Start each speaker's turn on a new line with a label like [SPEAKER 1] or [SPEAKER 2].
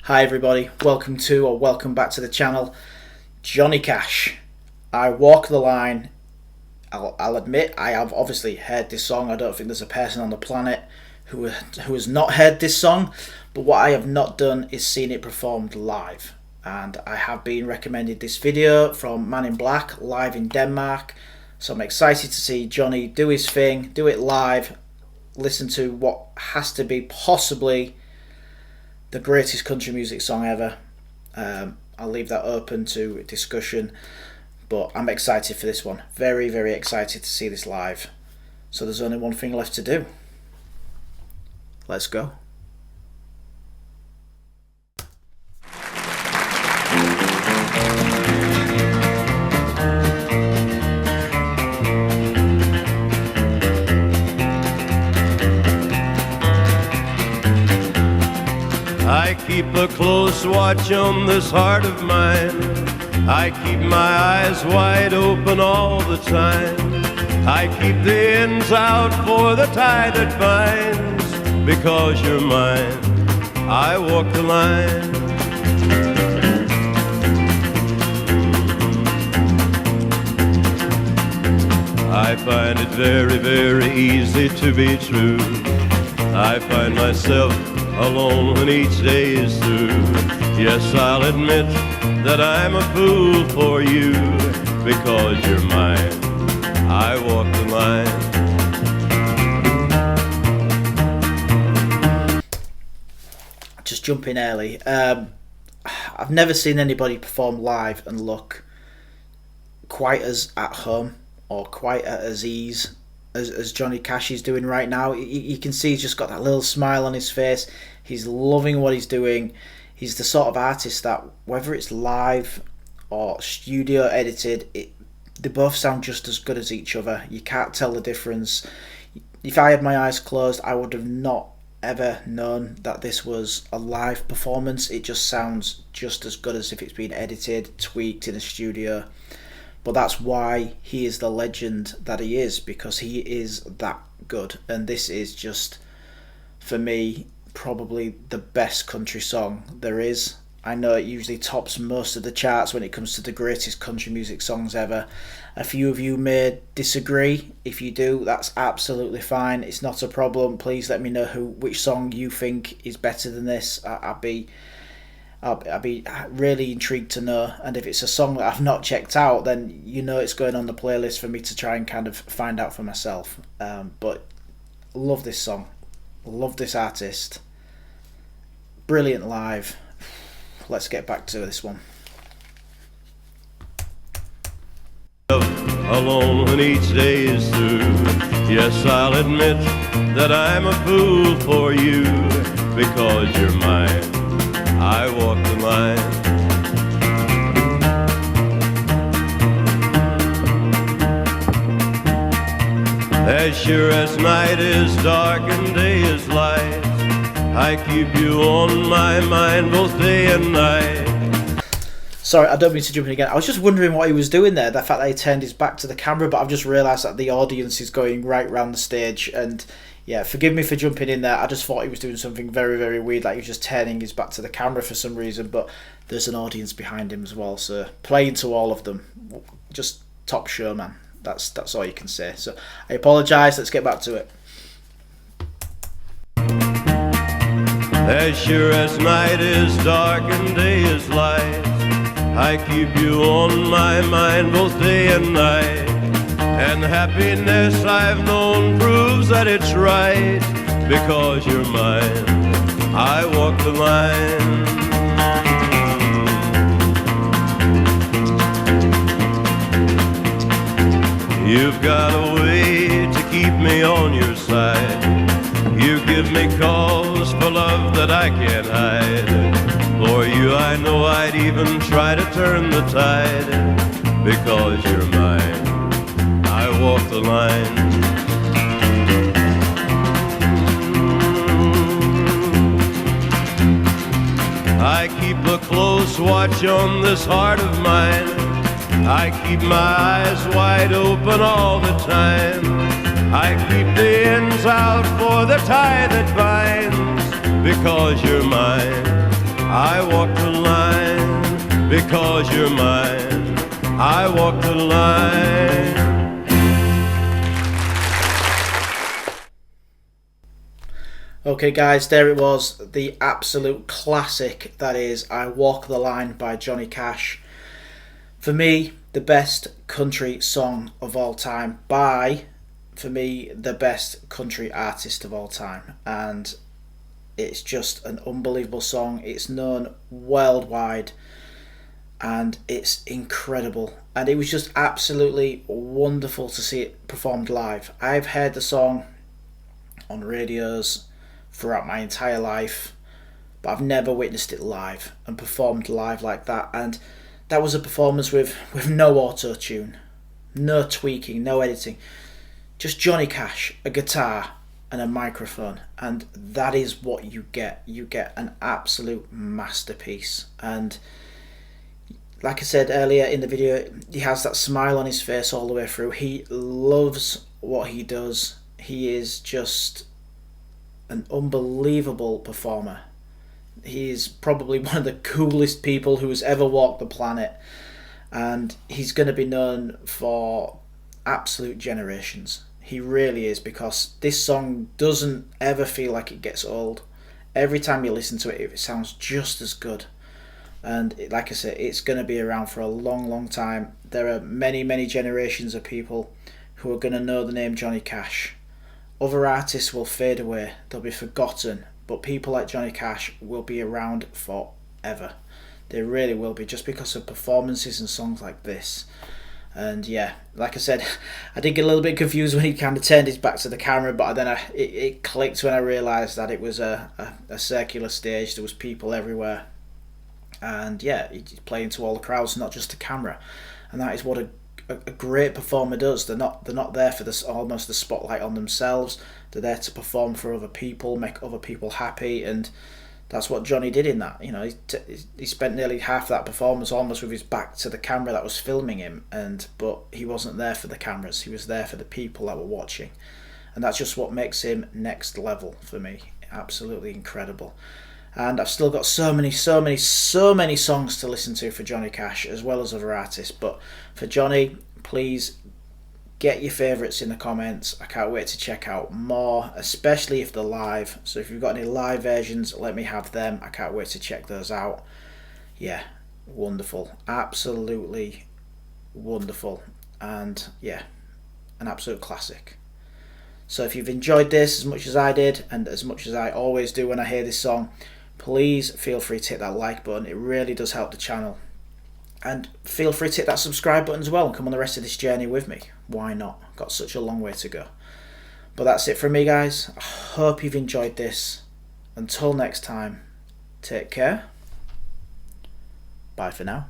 [SPEAKER 1] Hi everybody, welcome back to the channel. Johnny Cash, I Walk the Line. I'll admit I have obviously heard this song. I don't think there's a person on the planet who has not heard this song, but what I have not done is seen it performed live. And I have been recommended this video from Man in Black live in Denmark, so I'm excited to see Johnny do his thing, do it live, listen to what has to be possibly the greatest country music song ever. I'll leave that open to discussion, but I'm excited for this one. Very, very excited to see this live. So there's only one thing left to do. Let's go.
[SPEAKER 2] I keep a close watch on this heart of mine. I keep my eyes wide open all the time. I keep the ends out for the tie that binds. Because you're mine, I walk the line. I find it very, very easy to be true. I find myself alone when each day is through. Yes, I'll admit that I'm a fool for you. Because you're mine, I walk the line.
[SPEAKER 1] Just jump in early. I've never seen anybody perform live and look quite as at home or quite at ease as Johnny Cash is doing right now. You can see he's just got that little smile on his face. He's loving what he's doing. He's the sort of artist that, whether it's live or studio edited, they both sound just as good as each other. You can't tell the difference. If I had my eyes closed, I would have not ever known that this was a live performance. It just sounds just as good as if it's been edited, tweaked in a studio. But that's why he is the legend that he is, because he is that good. And this is just, for me, probably the best country song there is. I know it usually tops most of the charts when it comes to the greatest country music songs ever. A few of you may disagree. If you do, that's absolutely fine. It's not a problem. Please let me know which song you think is better than this. I'll be really intrigued to know. And if it's a song that I've not checked out, then you know it's going on the playlist for me to try and kind of find out for myself. But love this song. Love this artist. Brilliant live. Let's get back to this one.
[SPEAKER 2] Alone when each day is through. Yes, I'll admit that I'm a fool for you. Because you're mine, I walk the line. As sure as night is dark and day is light, I keep you on my mind both day and night.
[SPEAKER 1] Sorry, I don't mean to jump in again. I was just wondering what he was doing there, the fact that he turned his back to the camera, but I've just realised that the audience is going right round the stage. And yeah, forgive me for jumping in there. I just thought he was doing something very, very weird, like he was just turning his back to the camera for some reason, but there's an audience behind him as well, so playing to all of them. Just top show, man. That's all you can say. So I apologise. Let's get back to it.
[SPEAKER 2] As sure as night is dark and day is light, I keep you on my mind both day and night. And happiness I've known proves that it's right. Because you're mine, I walk the line. You've got a way to keep me on your side. You give me cause for love that I can't hide. For you I know I'd even try to turn the tide. Because you're mine, I walk the line. I keep a close watch on this heart of mine. I keep my eyes wide open all the time. I keep the ends out for the tie that binds. Because you're mine, I walk the line because you're mine. I walk the line.
[SPEAKER 1] Okay guys, there it was, the absolute classic that is I Walk the Line by Johnny Cash. For me, the best country song of all time by, for me, the best country artist of all time. And it's just an unbelievable song. It's known worldwide and it's incredible. And it was just absolutely wonderful to see it performed live. I've heard the song on radios throughout my entire life, but I've never witnessed it live and performed live like that. And that was a performance with no auto-tune, no tweaking, no editing, just Johnny Cash, a guitar and a microphone, and that is what you get. You get an absolute masterpiece. And like I said earlier in the video, he has that smile on his face all the way through. He loves what he does. He is just an unbelievable performer. He is probably one of the coolest people who has ever walked the planet, and he's going to be known for absolute generations. He really is, because this song doesn't ever feel like it gets old. Every time you listen to it, it sounds just as good. And like I said, it's going to be around for a long, long time. There are many, many generations of people who are going to know the name Johnny Cash. Other artists will fade away, they'll be forgotten, but people like Johnny Cash will be around forever. They really will be, just because of performances and songs like this. And yeah, like I said, I did get a little bit confused when he kind of turned his back to the camera, but then it clicked when I realised that it was a circular stage. There was people everywhere, and yeah, he's playing to all the crowds, not just the camera. And that is what a great performer does. They're not there for this almost the spotlight on themselves. They're there to perform for other people, make other people happy, and that's what Johnny did in that. You know, he spent nearly half that performance almost with his back to the camera that was filming him, but he wasn't there for the cameras. He was there for the people that were watching, and that's just what makes him next level for me. Absolutely incredible. And I've still got so many songs to listen to for Johnny Cash, as well as other artists. But for Johnny, please get your favourites in the comments. I can't wait to check out more, especially if they're live. So if you've got any live versions, let me have them. I can't wait to check those out. Yeah, wonderful. Absolutely wonderful. And yeah, an absolute classic. So if you've enjoyed this as much as I did, and as much as I always do when I hear this song, please feel free to hit that like button. It really does help the channel. And feel free to hit that subscribe button as well and come on the rest of this journey with me. Why not? Got such a long way to go. But that's it from me, guys. I hope you've enjoyed this. Until next time, take care. Bye for now.